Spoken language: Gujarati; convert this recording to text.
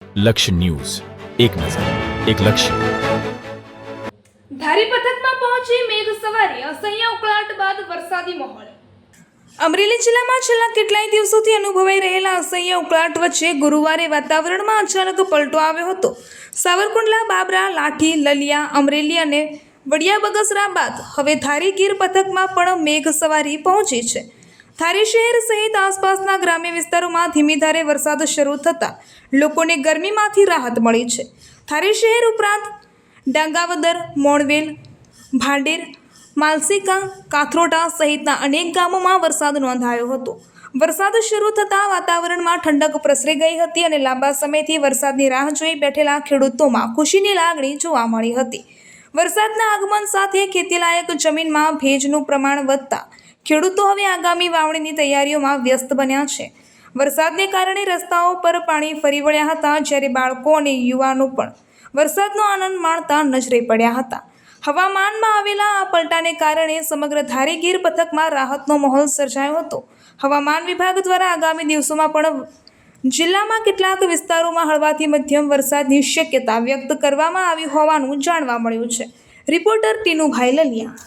લક્ષ્ય ન્યૂઝ, એક નજર, એક લક્ષ્ય. ધારી પથકમાં પહોંચી મેઘ સવારી, અસહ્ય ઉકળાટ બાદ વરસાદી માહોલ. અમરેલી જિલ્લામાં છેલ્લા કેટલાય દિવસોથી અનુભવાઈ રહેલા અસહ્ય ઉકળાટ વચ્ચે ગુરુવારે વાતાવરણમાં અચાનક પલટો આવ્યો હતો. સાવરકુંડલા, બાબરા, લાઠી, લલિયા, અમરેલી અને વડિયા બગસરા બાદ હવે ધારી ગીર પથકમાં પણ મેઘ સવારી પહોંચી છે. ધારી શહેર સહિત આસપાસના ગ્રામ્ય વિસ્તારોમાં ધીમી ધારે વરસાદ શરૂ થતાં લોકોને ગરમીમાંથી રાહત મળી છે. ધારી શહેર ઉપરાંત ડાંગાવદર, મોણવેલ, ભાંડેર, માલસીકા, કાથરોટા સહિતના અનેક ગામોમાં વરસાદ નોંધાયો હતો. વરસાદ શરૂ થતાં વાતાવરણમાં ઠંડક પ્રસરી ગઈ હતી અને લાંબા સમયથી વરસાદની રાહ જોઈ બેઠેલા ખેડૂતોમાં ખુશીની લાગણી જોવા મળી હતી. વરસાદના આગમન સાથે ખેતીલાયક જમીનમાં ભેજનું પ્રમાણ વધતા ખેડૂતો હવે આગામી વાવણીની તૈયારીઓમાં વ્યસ્ત બન્યા છે. વરસાદને કારણે રસ્તાઓ પર પાણી ફરી વળ્યા હતા, જ્યારે બાળકો અને યુવાનો પણ વરસાદનો આનંદ માણતા નજરે પડ્યા હતા. હવામાનમાં આવેલા આ પલટાને કારણે સમગ્ર ધારી ગીર પથકમાં રાહતનો માહોલ સર્જાયો હતો. હવામાન વિભાગ દ્વારા આગામી દિવસોમાં પણ જિલ્લામાં કેટલાક વિસ્તારોમાં હળવાથી મધ્યમ વરસાદની શક્યતા વ્યક્ત કરવામાં આવી હોવાનું જાણવા મળ્યું છે. રિપોર્ટર ટીનુભાઈ લલિયા.